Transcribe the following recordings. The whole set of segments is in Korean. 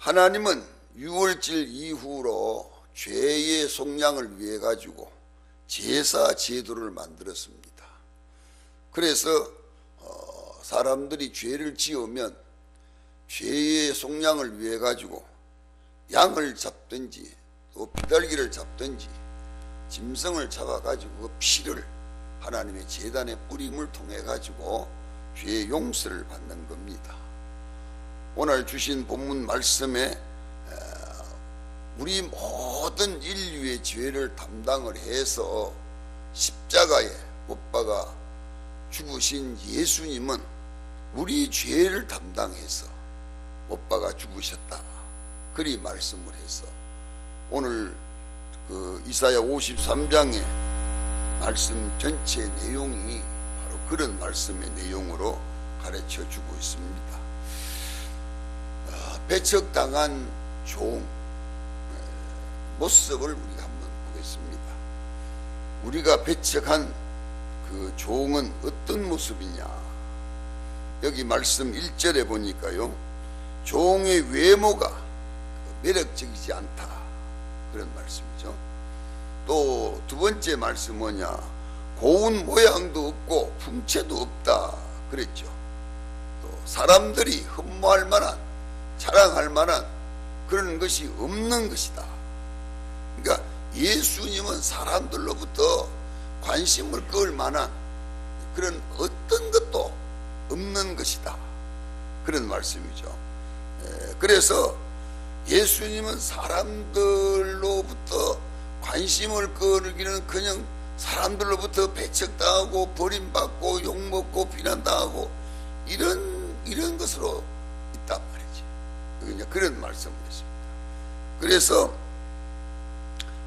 하나님은 유월절 이후로 죄의 속량을 위해 가지고 제사 제도를 만들었습니다. 그래서 사람들이 죄를 지으면 죄의 속량을 위해 가지고 양을 잡든지 또 비둘기를 잡든지 짐승을 잡아 가지고 그 피를 하나님의 제단에 뿌림을 통해 가지고 죄의 용서를 받는 겁니다. 오늘 주신 본문 말씀에 우리 모든 인류의 죄를 담당을 해서 십자가에 못 박아 죽으신 예수님은 우리 죄를 담당해서 못 박아 죽으셨다. 그리 말씀을 해서 오늘 그 이사야 53장의 말씀 전체 내용이 바로 그런 말씀의 내용으로 가르쳐 주고 있습니다. 배척당한 종 모습을 우리가 한번 보겠습니다. 우리가 배척한 그 종은 어떤 모습이냐? 여기 말씀 1절에 보니까요, 종의 외모가 매력적이지 않다, 그런 말씀이죠. 또 두 번째 말씀 뭐냐? 고운 모양도 없고 풍채도 없다 그랬죠. 또 사람들이 흠모할 만한, 자랑할 만한 그런 것이 없는 것이다. 그러니까 예수님은 사람들로부터 관심을 끌 만한 그런 어떤 것도 없는 것이다, 그런 말씀이죠. 그래서 예수님은 사람들로부터 관심을 끌기는 그냥 사람들로부터 배척당하고 버림받고 욕먹고 비난당하고 이런 것으로 있단 말이지. 그런 말씀을 했습니다. 그래서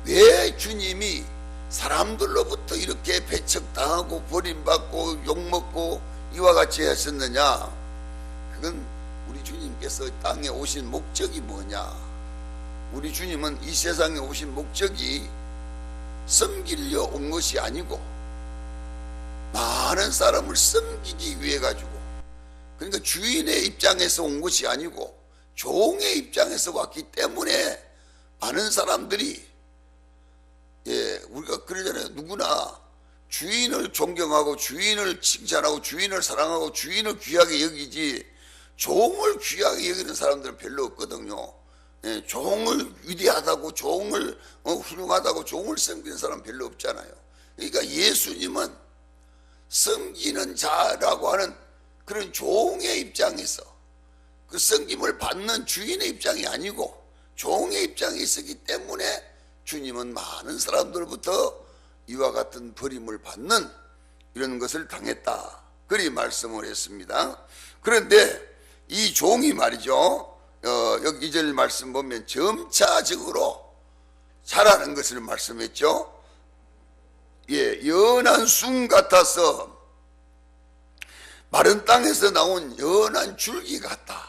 왜 주님이 사람들로부터 이렇게 배척당하고 버림받고 욕먹고 이와 같이 하셨느냐? 그건 우리 주님께서 땅에 오신 목적이 뭐냐? 우리 주님은 이 세상에 오신 목적이 섬기려 온 것이 아니고 많은 사람을 섬기기 위해 가지고, 그러니까 주인의 입장에서 온 것이 아니고 종의 입장에서 왔기 때문에 많은 사람들이, 우리가 그러잖아요. 누구나 주인을 존경하고 주인을 칭찬하고 주인을 사랑하고 주인을 귀하게 여기지 종을 귀하게 여기는 사람들은 별로 없거든요. 종을 위대하다고, 종을 훌륭하다고, 종을 섬기는 사람 별로 없잖아요. 그러니까 예수님은 섬기는 자라고 하는 그런 종의 입장에서, 그 섬김을 받는 주인의 입장이 아니고 종의 입장에 있었기 때문에 주님은 많은 사람들로부터 이와 같은 버림을 받는 이런 것을 당했다, 그리 말씀을 했습니다. 그런데 이 종이 말이죠, 여기 2절 말씀 보면 점차적으로 자라는 것을 말씀했죠. 연한 순 같아서 마른 땅에서 나온 연한 줄기 같다.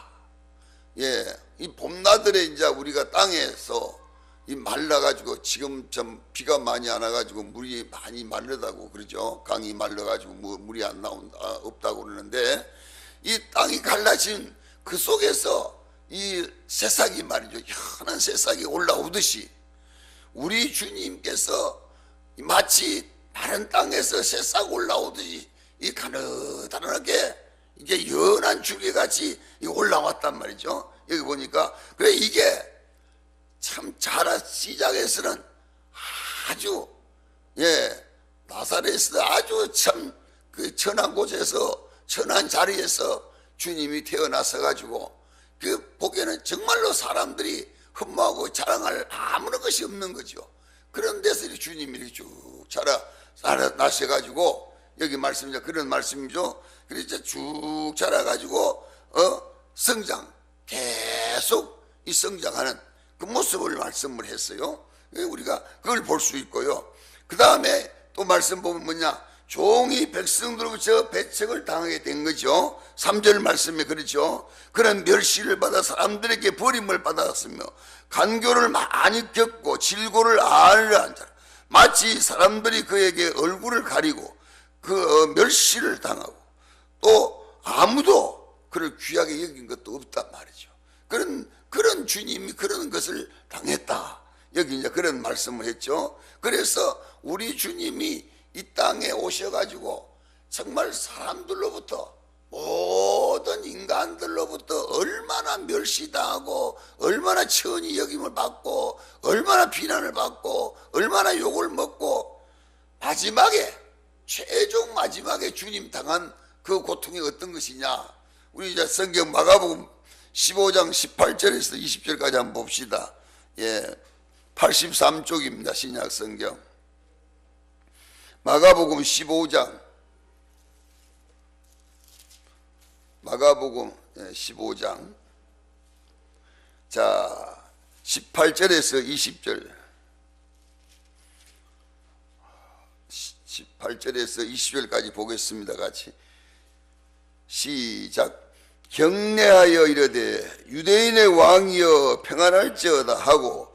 이 봄나들에 이제 우리가 땅에서 이 말라가지고, 지금 좀 비가 많이 안 와가지고 물이 많이 마르다고 그러죠. 강이 말라가지고 물이 안 나온다, 없다고 그러는데, 이 땅이 갈라진 그 속에서 이 새싹이 말이죠, 현한 새싹이 올라오듯이 우리 주님께서 마치 마른 땅에서 새싹 올라오듯이 이 가느다랗게 이게 연한 줄기같이 올라왔단 말이죠. 여기 보니까 그래, 이게 참 시작에서는 아주 나사렛에서 아주 참 그 천한 곳에서, 천한 자리에서 주님이 태어나서 가지고 그 보기에는 정말로 사람들이 흠모하고 자랑할 아무런 것이 없는 거죠. 그런 데서 주님이 이렇게 쭉 자라나셔가지고, 여기 말씀이죠, 그런 말씀이죠. 그래서 쭉 자라가지고 성장, 계속 이 성장하는 그 모습을 말씀을 했어요. 우리가 그걸 볼 수 있고요. 그 다음에 또 말씀 보면 뭐냐? 종이 백성들로부터 배척을 당하게 된 거죠. 3절 말씀에 그렇죠. 그런 멸시를 받아 사람들에게 버림을 받았으며 간교를 많이 겪고 질고를 앓는 자라, 마치 사람들이 그에게 얼굴을 가리고 그 멸시를 당하고 또 아무도 그를 귀하게 여긴 것도 없단 말이죠. 그런 주님이 그런 것을 당했다. 여기 이제 그런 말씀을 했죠. 그래서 우리 주님이 이 땅에 오셔가지고 정말 사람들로부터, 모든 인간들로부터 얼마나 멸시당하고 얼마나 천히 여김을 받고 얼마나 비난을 받고 얼마나 욕을 먹고 마지막에, 최종 마지막에 주님 당한 그 고통이 어떤 것이냐. 우리 이제 성경 마가복음 15장 18절에서 20절까지 한번 봅시다. 83쪽입니다. 신약 성경. 마가복음 15장. 마가복음 15장. 자, 18절에서 20절. 18절에서 20절까지 보겠습니다. 같이. 시작. 경례하여 이르되 유대인의 왕이여 평안할지어다 하고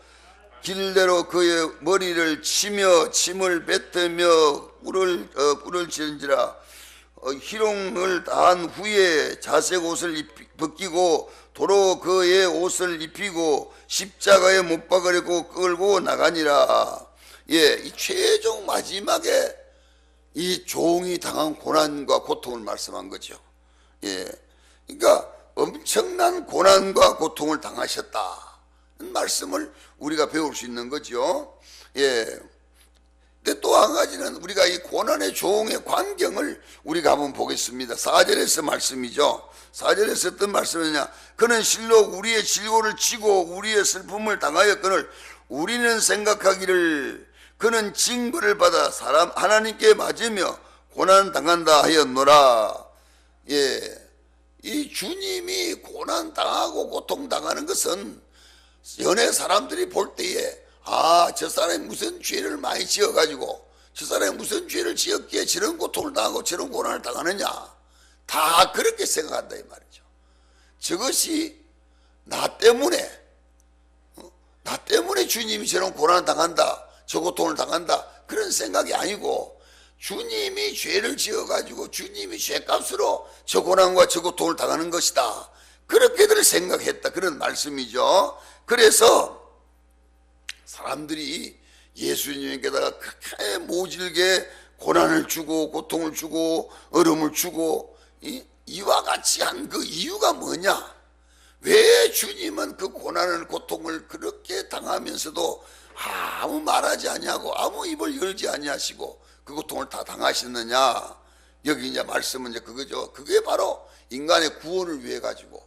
길대로 그의 머리를 치며 침을 뱉으며 뿔을 지른지라. 희롱을 다한 후에 자색 옷을 벗기고 도로 그의 옷을 입히고 십자가에 못 박으려고 끌고 나가니라. 이 최종 마지막에 이 종이 당한 고난과 고통을 말씀한 거죠. 그러니까 엄청난 고난과 고통을 당하셨다 말씀을 우리가 배울 수 있는 거죠. 근데 또 한 가지는 우리가 이 고난의 종의 광경을 우리가 한번 보겠습니다. 4절에서 말씀이죠. 4절에서 어떤 말씀이냐. 그는 실로 우리의 질고를 지고 우리의 슬픔을 당하였거늘 우리는 생각하기를 그는 징벌을 받아 하나님께 맞으며 고난 당한다 하였노라. 이 주님이 고난 당하고 고통 당하는 것은 연애 사람들이 볼 때에 저 사람이 무슨 죄를 많이 지어가지고 저 사람이 무슨 죄를 지었기에 저런 고통을 당하고 저런 고난을 당하느냐, 다 그렇게 생각한다 이 말이죠. 저것이 나 때문에 주님이 저런 고난을 당한다, 저 고통을 당한다, 그런 생각이 아니고 주님이 죄를 지어가지고 주님이 죄값으로 저 고난과 저 고통을 당하는 것이다, 그렇게들 생각했다, 그런 말씀이죠. 그래서 사람들이 예수님께다가 그렇게 모질게 고난을 주고 고통을 주고 어려움을 주고 이와 같이 한 그 이유가 뭐냐? 왜 주님은 그 고난을 고통을 그렇게 당하면서도 아무 말하지 아니하고 아무 입을 열지 아니하시고 그 고통을 다 당하셨느냐? 여기 이제 말씀은 이제 그거죠. 그게 바로 인간의 구원을 위해 가지고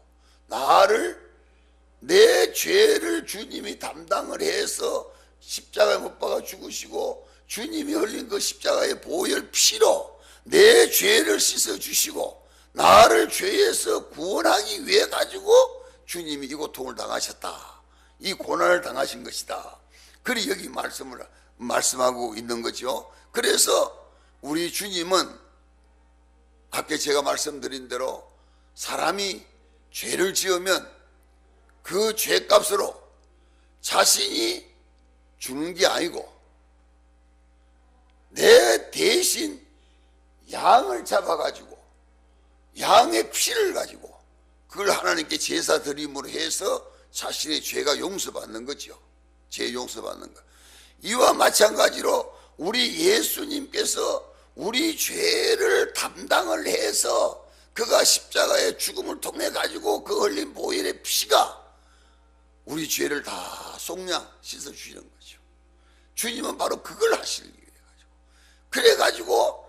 내 죄를 주님이 담당을 해서 십자가에 못 박아 죽으시고 주님이 흘린 그 십자가의 보혈 피로 내 죄를 씻어 주시고 나를 죄에서 구원하기 위해 가지고 주님이 이 고통을 당하셨다, 이 고난을 당하신 것이다. 그리 여기 말씀하고 있는 거죠. 그래서 우리 주님은 아까 제가 말씀드린 대로 사람이 죄를 지으면 그 죄값으로 자신이 주는 게 아니고 내 대신 양을 잡아가지고 양의 피를 가지고 그걸 하나님께 제사 드림으로 해서 자신의 죄가 용서받는 거죠. 죄 용서받는 것. 이와 마찬가지로 우리 예수님께서 우리 죄를 담당을 해서 그가 십자가의 죽음을 통해 가지고 그 흘린 보혈의 피가 우리 죄를 다 속량 씻어주시는 거죠. 주님은 바로 그걸 하시기 위해 가지고 그래가지고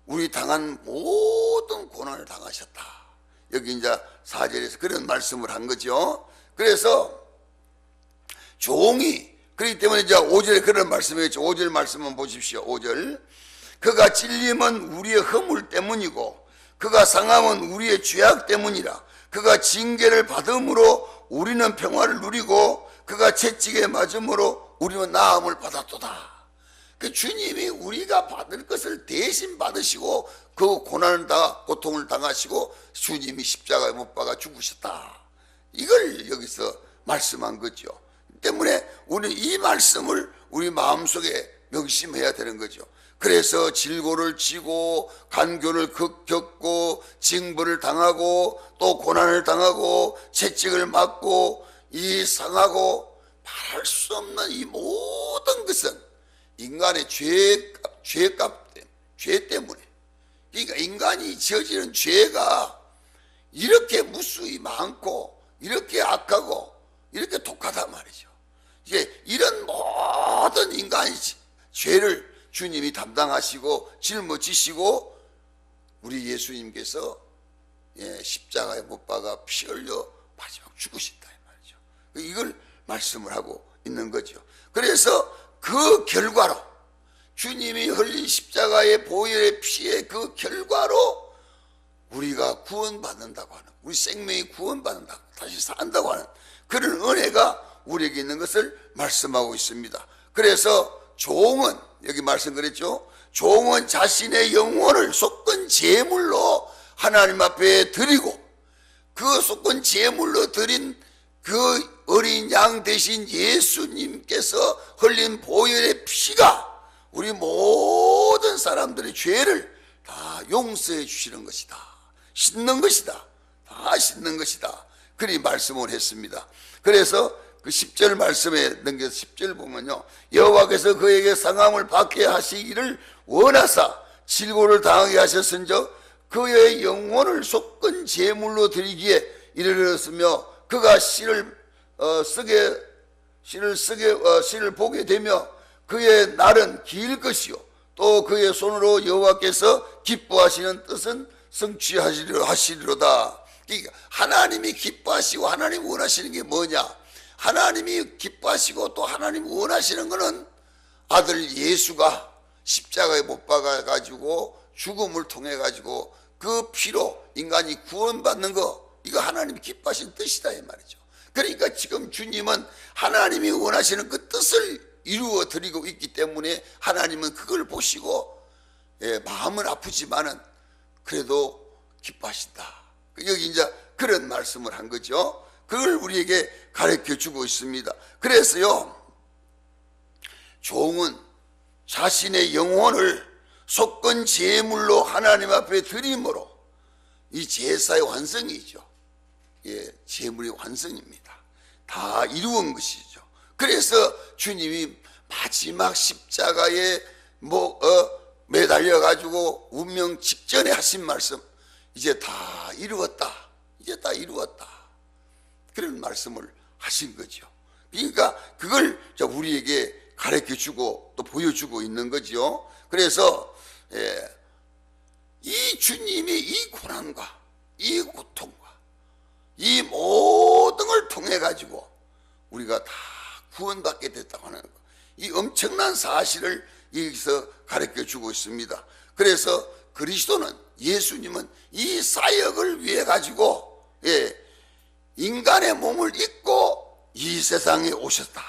우리 당한 모든 고난을 당하셨다. 여기 이제 4절에서 그런 말씀을 한 거죠. 그래서 종이, 그렇기 때문에 이제 5절에 그런 말씀이었죠. 5절 말씀만 보십시오. 5절. 그가 찔림은 우리의 허물 때문이고 그가 상함은 우리의 죄악 때문이라. 그가 징계를 받음으로 우리는 평화를 누리고 그가 채찍에 맞음으로 우리는 나음을 받았도다. 그 주님이 우리가 받을 것을 대신 받으시고 그 고난을 고통을 당하시고 주님이 십자가에 못 박아 죽으셨다. 이걸 여기서 말씀한 거죠. 때문에 우리 이 말씀을 우리 마음속에 명심해야 되는 거죠. 그래서 질고를 지고 간교를 겪고 징벌을 당하고 또 고난을 당하고 채찍을 맞고 이 상하고 말할 수 없는 이 모든 것은 인간의 죄 때문에, 그러니까 인간이 저지른 죄가 이렇게 무수히 많고 이렇게 악하고 이렇게 독하단 말이죠. 이게 이런 모든 인간의 죄를 주님이 담당하시고 짊어지시고 우리 예수님께서 십자가에 못 박아 피 흘려 마지막 죽으신다 이 말이죠. 이걸 말씀을 하고 있는 거죠. 그래서 그 결과로 주님이 흘린 십자가의 보혈의 피의 그 결과로 우리가 구원받는다고 하는, 우리 생명이 구원받는다고, 다시 산다고 하는 그런 은혜가 우리에게 있는 것을 말씀하고 있습니다. 그래서 종은, 여기 말씀 그랬죠, 종은 자신의 영혼을 속건 제물로 하나님 앞에 드리고 그 속건 제물로 드린 그 어린 양 대신 예수님께서 흘린 보혈의 피가 우리 모든 사람들의 죄를 다 용서해 주시는 것이다, 씻는 것이다, 다 씻는 것이다, 그리 말씀을 했습니다. 그래서 그 10절 말씀에 넘겨서 10절 보면요, 여호와께서 그에게 상함을 받게 하시기를 원하사 질고를 당하게 하셨은즉 그의 영혼을 속건 제물로 드리기에 이르렀으며 그가 씨를 보게 되며 그의 날은 길 것이요 또 그의 손으로 여호와께서 기뻐하시는 뜻은 성취하시리로다. 그러니까 하나님이 기뻐하시고 하나님이 원하시는 게 뭐냐? 하나님이 기뻐하시고 또 하나님이 원하시는 것은 아들 예수가 십자가에 못 박아 가지고 죽음을 통해 가지고 그 피로 인간이 구원받는 거, 이거 하나님이 기뻐하시는 뜻이다 이 말이죠. 그러니까 지금 주님은 하나님이 원하시는 그 뜻을 이루어 드리고 있기 때문에 하나님은 그걸 보시고 마음은 아프지만은 그래도 기뻐하신다. 여기 이제 그런 말씀을 한 거죠. 그걸 우리에게 가르쳐 주고 있습니다. 그래서요, 종은 자신의 영혼을 속건 제물로 하나님 앞에 드림으로 이 제사의 완성이죠. 제물의 완성입니다. 다 이루은 것이죠. 그래서 주님이 마지막 십자가에 매달려 가지고 운명 직전에 하신 말씀, 이제 다 이루었다, 이제 다 이루었다, 그런 말씀을 하신 거죠. 그러니까 그걸 우리에게 가르쳐 주고 또 보여주고 있는 거죠. 그래서 이 주님이 이 고난과 이 고통과 이 모든 걸 통해 가지고 우리가 다 구원받게 됐다고 하는 것, 이 엄청난 사실을 여기서 가르쳐 주고 있습니다. 그래서 그리스도는, 예수님은 이 사역을 위해 가지고 인간의 몸을 입고 이 세상에 오셨다.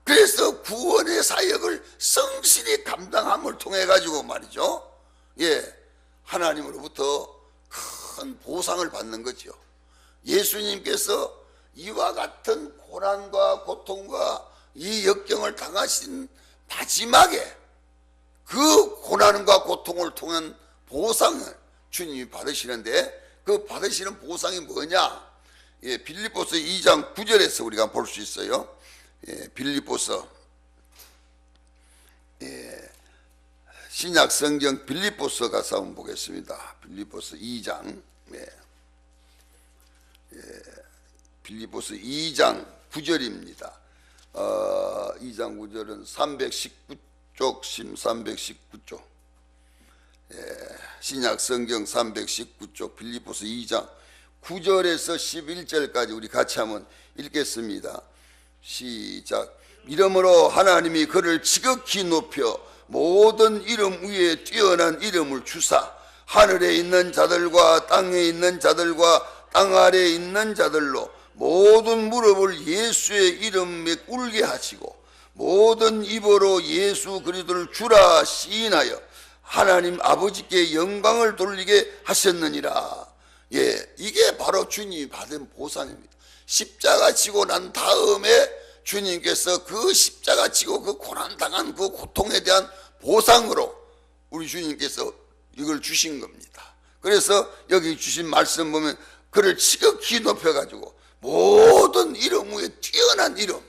그래서 구원의 사역을 성실히 감당함을 통해 가지고 말이죠, 하나님으로부터 큰 보상을 받는 거죠. 예수님께서 이와 같은 고난과 고통과 이 역경을 당하신 마지막에 그 고난과 고통을 통한 보상을 주님이 받으시는데, 그 받으시는 보상이 뭐냐? 빌립보서 2장 9절에서 우리가 볼 수 있어요. 빌립보서, 신약 성경 빌립보서 가서 한번 보겠습니다. 빌립보서 2장, 빌립보서 2장 9절입니다. 2장 9절은 319쪽, 319쪽, 신약 성경 319쪽 빌립보서 2장 9절에서 11절까지 우리 같이 한번 읽겠습니다. 시작. 이러므로 하나님이 그를 지극히 높여 모든 이름 위에 뛰어난 이름을 주사 하늘에 있는 자들과 땅에 있는 자들과 땅 아래에 있는 자들로 모든 무릎을 예수의 이름에 꿇게 하시고 모든 입으로 예수 그리스도를 주라 시인하여 하나님 아버지께 영광을 돌리게 하셨느니라. 이게 바로 주님이 받은 보상입니다. 십자가 지고 난 다음에 주님께서 그 십자가 지고 그 고난당한 그 고통에 대한 보상으로 우리 주님께서 이걸 주신 겁니다. 그래서 여기 주신 말씀 보면 그를 지극히 높여가지고 모든 이름 위에 뛰어난 이름,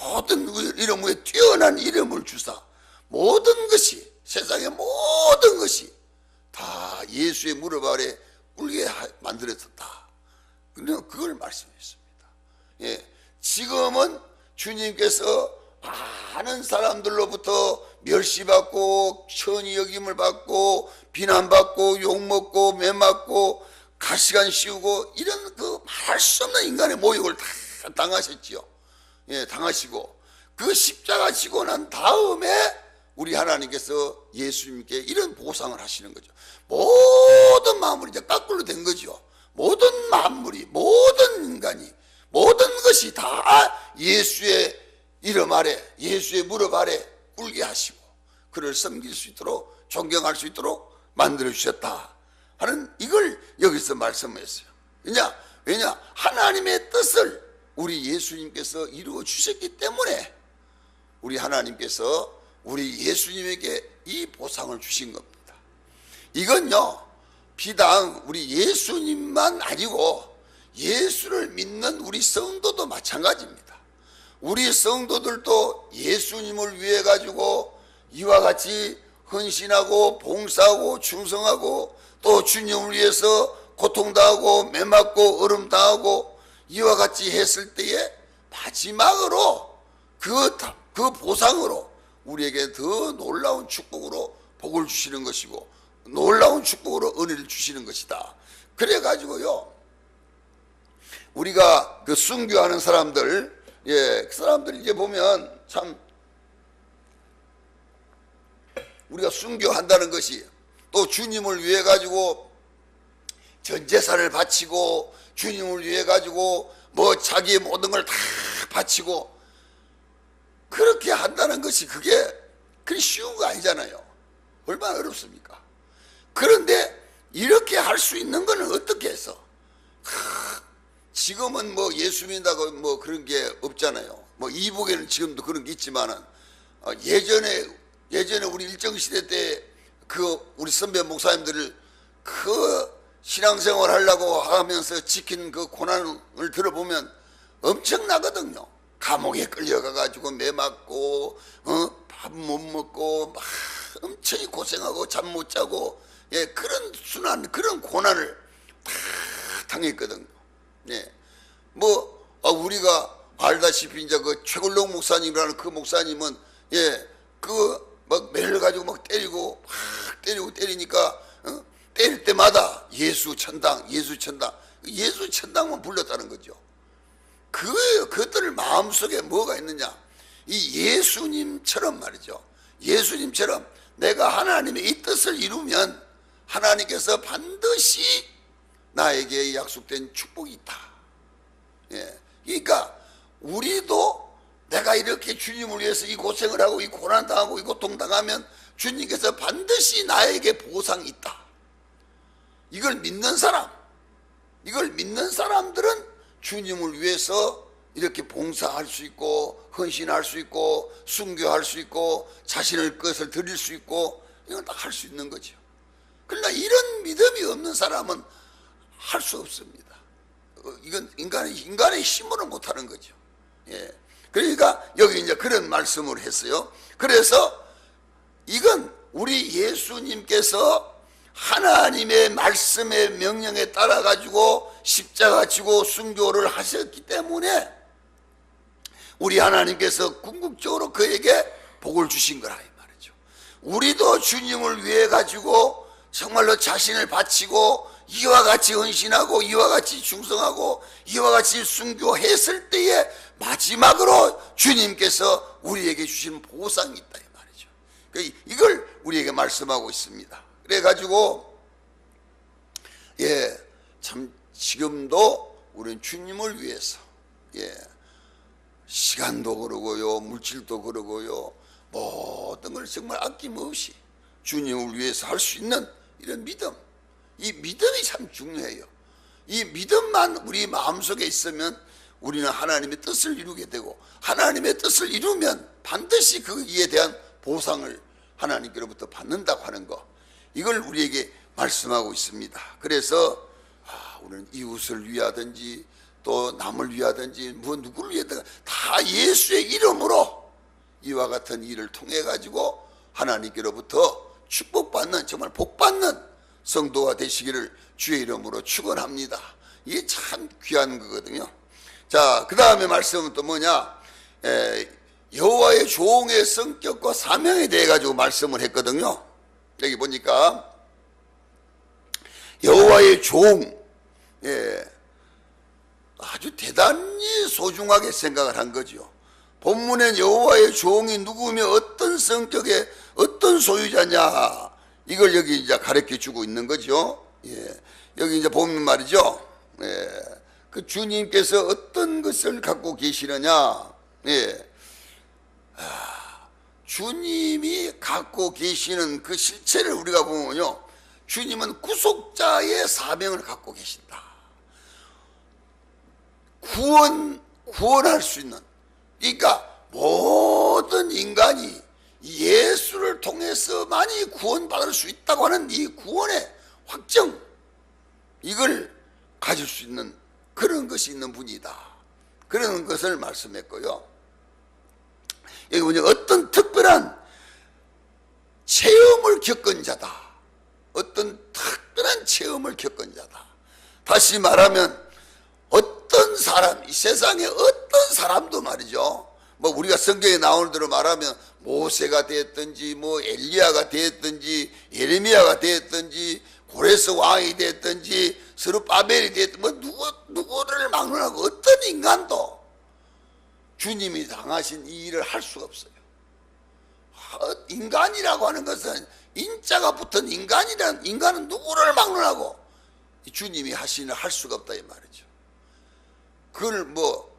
모든 이름 위에 뛰어난 이름을 주사 모든 것이, 세상의 모든 것이 다 예수의 무릎 아래 꿇게 만들어졌다. 그걸 말씀했습니다. 지금은 주님께서 많은 사람들로부터 멸시받고 천히 여김을 받고 비난받고 욕먹고 매맞고 가시관 씌우고 이런 그 말할 수 없는 인간의 모욕을 다 당하셨지요. 당하시고 그 십자가 지고 난 다음에 우리 하나님께서 예수님께 이런 보상을 하시는 거죠. 모든 만물이 이제 거꾸로 된 거죠. 모든 만물이, 모든 인간이, 모든 것이 다 예수의 이름 아래, 예수의 무릎 아래 꿇게 하시고 그를 섬길 수 있도록, 존경할 수 있도록 만들어 주셨다 하는 이걸 여기서 말씀했어요. 왜냐? 하나님의 뜻을 우리 예수님께서 이루어 주셨기 때문에 우리 하나님께서 우리 예수님에게 이 보상을 주신 겁니다. 이건요, 비단 우리 예수님만 아니고 예수를 믿는 우리 성도도 마찬가지입니다. 우리 성도들도 예수님을 위해 가지고 이와 같이 헌신하고 봉사하고 충성하고 또 주님을 위해서 고통당하고 매맞고 어름당하고 이와 같이 했을 때에 마지막으로 그 보상으로 우리에게 더 놀라운 축복으로 복을 주시는 것이고 놀라운 축복으로 은혜를 주시는 것이다. 그래가지고요, 우리가 그 순교하는 사람들, 그 사람들 이제 보면 참 우리가 순교한다는 것이 또 주님을 위해 가지고 전 재산을 바치고 주님을 위해 가지고 뭐 자기의 모든 걸 다 바치고 그렇게 한다는 것이 그게 쉬운 거 아니잖아요. 얼마나 어렵습니까? 그런데 이렇게 할 수 있는 거는 어떻게 해서? 지금은 뭐 예수 믿는다고 뭐 그런 게 없잖아요. 뭐 이북에는 지금도 그런 게 있지만은 예전에 우리 일정시대 때 그 우리 선배 목사님들을 그 신앙생활 하려고 하면서 지킨 그 고난을 들어보면 엄청나거든요. 감옥에 끌려가가지고 매맞고 밥 못 먹고 막 엄청 고생하고 잠 못 자고 그런 순환, 그런 고난을 다 당했거든요. 우리가 알다시피 이제 그 최골록 목사님이라는 그 목사님은 그 막 매를 가지고 막 때리고 막 때리니까 때릴 때마다 예수 천당, 예수 천당, 예수 천당만 불렀다는 거죠. 그들 마음속에 뭐가 있느냐? 이 예수님처럼 말이죠. 예수님처럼 내가 하나님의 이 뜻을 이루면 하나님께서 반드시 나에게 약속된 축복이 있다. 그러니까 우리도 내가 이렇게 주님을 위해서 이 고생을 하고 이 고난 당하고 이 고통 당하면 주님께서 반드시 나에게 보상이 있다. 이걸 믿는 사람들은 주님을 위해서 이렇게 봉사할 수 있고 헌신할 수 있고 순교할 수 있고 자신의 것을 드릴 수 있고 이건 다 할 수 있는 거죠. 그러나 이런 믿음이 없는 사람은 할 수 없습니다. 이건 인간의 힘으로 못하는 거죠. 그러니까 여기 이제 그런 말씀을 했어요. 그래서 이건 우리 예수님께서 하나님의 말씀의 명령에 따라 가지고 십자가 지고 순교를 하셨기 때문에 우리 하나님께서 궁극적으로 그에게 복을 주신 거라 이 말이죠. 우리도 주님을 위해 가지고 정말로 자신을 바치고 이와 같이 헌신하고 이와 같이 충성하고 이와 같이 순교했을 때에 마지막으로 주님께서 우리에게 주신 보상이 있다 이 말이죠. 이걸 우리에게 말씀하고 있습니다. 그래가지고 참 지금도 우리는 주님을 위해서 시간도 그러고요 물질도 그러고요 모든 걸 정말 아낌없이 주님을 위해서 할 수 있는 이런 믿음, 이 믿음이 참 중요해요. 이 믿음만 우리 마음속에 있으면 우리는 하나님의 뜻을 이루게 되고 하나님의 뜻을 이루면 반드시 거기에 대한 보상을 하나님께로부터 받는다고 하는 거, 이걸 우리에게 말씀하고 있습니다. 그래서 우리는 이웃을 위하든지 또 남을 위하든지 뭐 누구를 위하든지 다 예수의 이름으로 이와 같은 일을 통해 가지고 하나님께로부터 축복받는, 정말 복받는 성도가 되시기를 주의 이름으로 축원합니다. 이게 참 귀한 거거든요. 자, 그 다음에 말씀은 또 뭐냐, 여호와의 종의 성격과 사명에 대해 가지고 말씀을 했거든요. 여기 보니까 여호와의 종, 아주 대단히 소중하게 생각을 한 거죠. 본문엔 여호와의 종이 누구며 어떤 성격의 어떤 소유자냐, 이걸 여기 이제 가르쳐 주고 있는 거죠. 여기 이제 보면 말이죠. 그 주님께서 어떤 것을 갖고 계시느냐, 주님이 갖고 계시는 그 실체를 우리가 보면요, 주님은 구속자의 사명을 갖고 계신다. 구원할 수 있는, 그러니까 모든 인간이 예수를 통해서만이 구원받을 수 있다고 하는 이 구원의 확정, 이걸 가질 수 있는 그런 것이 있는 분이다. 그런 것을 말씀했고요. 여기 보니 어떤 특별한 체험을 겪은 자다. 어떤 특별한 체험을 겪은 자다. 다시 말하면 어떤 사람, 이 세상에 어떤 사람도 말이죠, 뭐 우리가 성경에 나오는 대로 말하면 모세가 되었든지 뭐 엘리야가 되었든지 예레미야가 되었든지 고레스 왕이 되었든지 스룹바벨이 되었든지 뭐 누구를 막론하고 어떤 인간도 주님이 당하신 이 일을 할 수가 없어요. 인간이라고 하는 것은, 인자가 붙은 인간은 누구를 막론하고 주님이 하신 일을 할 수가 없다 이 말이죠. 그걸 뭐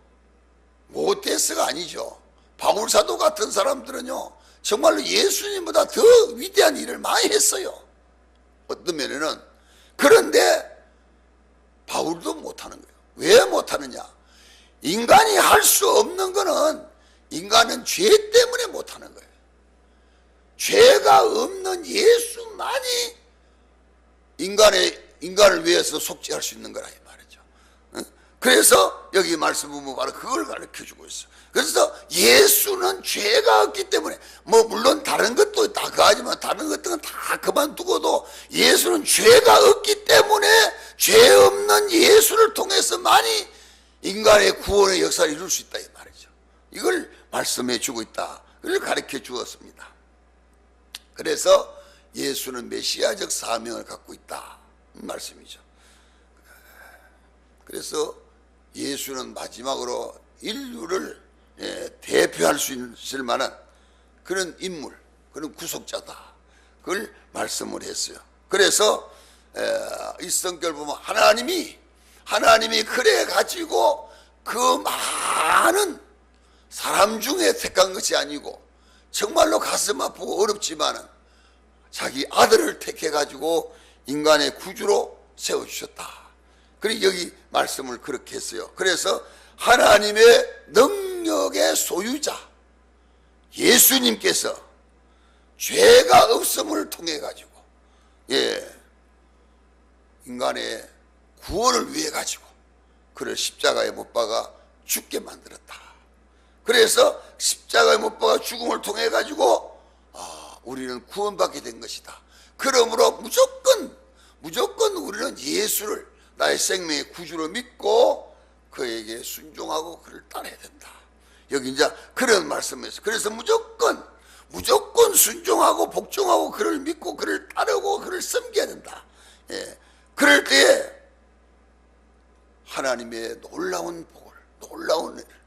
못해서가 아니죠. 바울사도 같은 사람들은요, 정말로 예수님보다 더 위대한 일을 많이 했어요. 어떤 면에는. 그런데 바울도 못하는 거예요. 왜 못하느냐, 인간이 할 수 없는 거는 인간은 죄 때문에 못하는 거예요. 죄가 없는 예수만이 인간을 위해서 속죄할 수 있는 거라 이 말이죠. 그래서 여기 말씀 보면 바로 그걸 가르쳐 주고 있어요. 그래서 예수는 죄가 없기 때문에, 뭐 물론 다른 것도 다 그하지만 다른 것들은 다 그만두고도 예수는 죄가 없기 때문에 죄 없는 예수를 통해서만이 인간의 구원의 역사를 이룰 수 있다 이 말이죠. 이걸 말씀해 주고 있다. 그걸 가르쳐 주었습니다. 그래서 예수는 메시아적 사명을 갖고 있다 말씀이죠. 그래서 예수는 마지막으로 인류를 대표할 수 있을 만한 그런 인물, 그런 구속자다. 그걸 말씀을 했어요. 그래서 이 성경을 보면 하나님이 그래 가지고 그 많은 사람 중에 택한 것이 아니고, 정말로 가슴 아프고 어렵지만은 자기 아들을 택해 가지고 인간의 구주로 세워주셨다. 그리고 여기 말씀을 그렇게 했어요. 그래서 하나님의 능력의 소유자 예수님께서 죄가 없음을 통해 가지고 인간의 구원을 위해 가지고 그를 십자가에 못 박아 죽게 만들었다. 그래서 십자가에 못 박아 죽음을 통해 가지고 우리는 구원받게 된 것이다. 그러므로 무조건 우리는 예수를 나의 생명의 구주로 믿고 그에게 순종하고 그를 따라야 된다. 여기 이제 그런 말씀이었어요. 그래서 무조건 순종하고 복종하고 그를 믿고 그를 따르고 그를 섬겨야 된다. 그럴 때에 하나님의 놀라운 복을, 놀라운 일을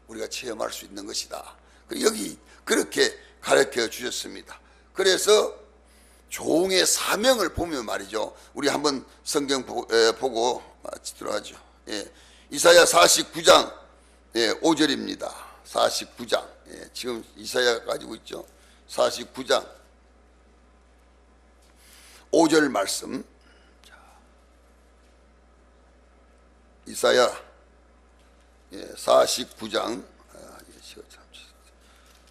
우리가 체험할 수 있는 것이다. 여기 그렇게 가르쳐 주셨습니다. 그래서 종의 사명을 보면 말이죠, 우리 한번 성경 보고 들어가죠. 이사야 49장 5절입니다. 49장, 지금 이사야 가지고 있죠. 49장 5절 말씀. 이사야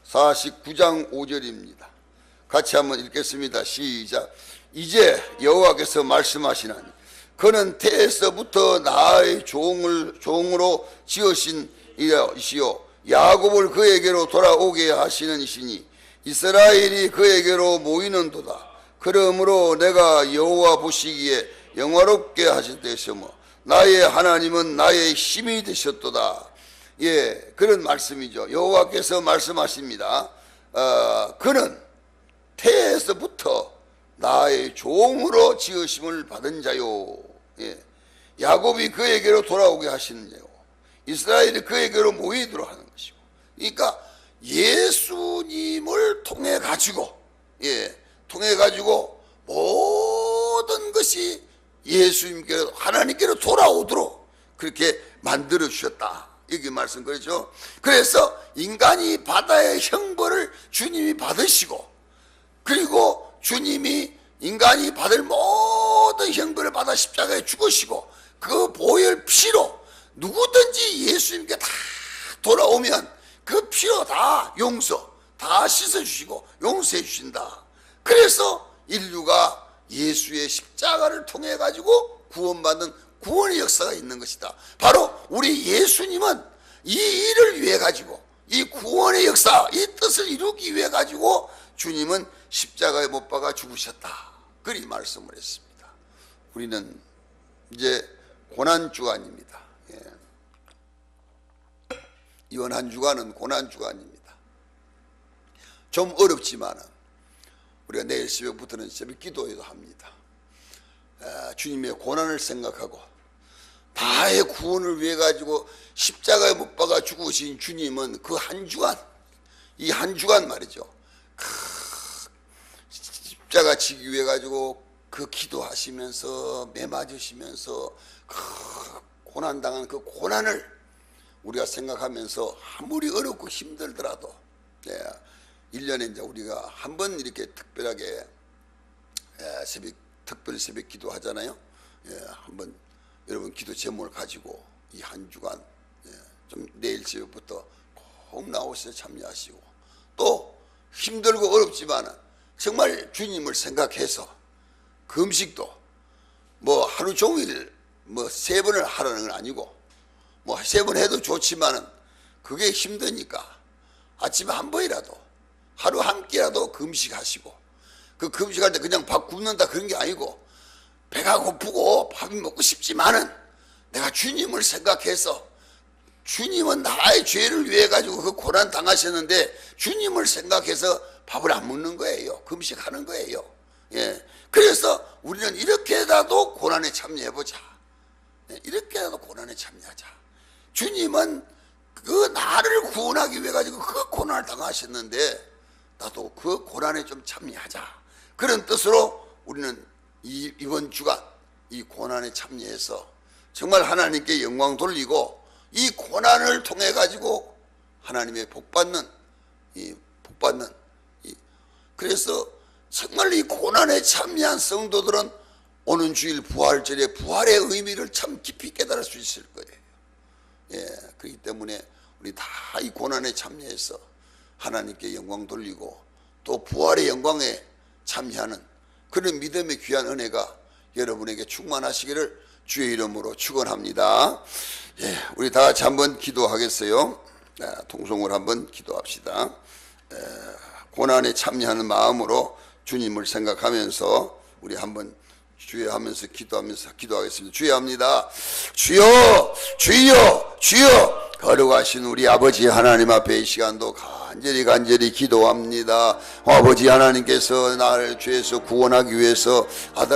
49장 5절입니다. 같이 한번 읽겠습니다. 시작. 이제 여호와께서 말씀하시나니 그는 태에서부터 나의 종으로 지으신 이시요 야곱을 그에게로 돌아오게 하시는 이시니 이스라엘이 그에게로 모이는도다. 그러므로 내가 여호와 보시기에 영화롭게 하셨으며 나의 하나님은 나의 힘이 되셨도다. 예, 그런 말씀이죠. 여호와께서 말씀하십니다. 그는 태에서부터 나의 종으로 지으심을 받은 자요. 예, 야곱이 그에게로 돌아오게 하시는 자요. 이스라엘이 그에게로 모이도록 하는 것이고. 그러니까 예수님을 통해 가지고, 예, 통해 가지고 모든 것이 예수님께로 하나님께로 돌아오도록 그렇게 만들어 주셨다. 이게 말씀 그렇죠. 그래서 인간이 바다의 형벌을 주님이 받으시고, 그리고 주님이 인간이 받을 모든 형벌을 받아 십자가에 죽으시고, 그 보혈 피로 누구든지 예수님께 다 돌아오면 그 피로 다 용서, 다 씻어주시고 용서해 주신다. 그래서 인류가 예수의 십자가를 통해 가지고 구원받는 구원의 역사가 있는 것이다. 바로 우리 예수님은 이 일을 위해 가지고, 이 구원의 역사, 이 뜻을 이루기 위해 가지고 주님은 십자가에 못 박아 죽으셨다. 그리 말씀을 했습니다. 우리는 이제 고난주간입니다. 예. 이번 한 주간은 고난주간입니다. 좀 어렵지만 우리가 내일 새벽부터는 새벽 기도회도 합니다. 주님의 고난을 생각하고 다의 구원을 위해 가지고 십자가에 못 박아 죽으신 주님은 그 한 주간, 이 한 주간 말이죠. 십자가 지기 위해 가지고 그 기도하시면서 매 맞으시면서 그 고난당한 그 고난을 우리가 생각하면서 아무리 어렵고 힘들더라도, 예, 1년에 이제 우리가 한 번 이렇게 특별하게 특별 새벽 기도 하잖아요. 예, 한번 여러분 기도 제목을 가지고 이 한 주간, 예, 좀 내일 새벽부터 꼭 나오셔서 참여하시고, 또 힘들고 어렵지만 정말 주님을 생각해서 금식도 뭐 하루 종일 뭐 3번을 하라는 건 아니고, 뭐 3번 해도 좋지만은 그게 힘드니까 아침에 한 번이라도 하루 한 끼라도 금식하시고, 그 금식할 때 그냥 밥 굶는다 그런 게 아니고, 배가 고프고 밥이 먹고 싶지만은 내가 주님을 생각해서, 주님은 나의 죄를 위해 가지고 그 고난 당하셨는데 주님을 생각해서 밥을 안 먹는 거예요. 금식하는 거예요. 예. 그래서 우리는 이렇게라도 고난에 참여해보자. 예. 이렇게라도 고난에 참여하자. 주님은 그 나를 구원하기 위해 가지고 그 고난을 당하셨는데 나도 그 고난에 좀 참여하자. 그런 뜻으로 우리는 이번 주간 이 고난에 참여해서 정말 하나님께 영광 돌리고, 이 고난을 통해 가지고 하나님의 복받는, 그래서 정말 이 고난에 참여한 성도들은 오는 주일 부활절에 부활의 의미를 참 깊이 깨달을 수 있을 거예요. 예, 그렇기 때문에 우리 다 이 고난에 참여해서 하나님께 영광 돌리고 또 부활의 영광에 참여하는 그런 믿음의 귀한 은혜가 여러분에게 충만하시기를 주의 이름으로 축원합니다. 예, 우리 다 같이 한번 기도하겠어요. 통성으로 한번 기도합시다. 고난에 참여하는 마음으로 주님을 생각하면서 우리 한번 주여 하면서 기도하겠습니다. 주여 합니다. 주여, 주여, 주여. 거룩하신 우리 아버지 하나님 앞에 이 시간도 간절히 기도합니다. 아버지 하나님께서 나를 죄에서 구원하기 위해서 아들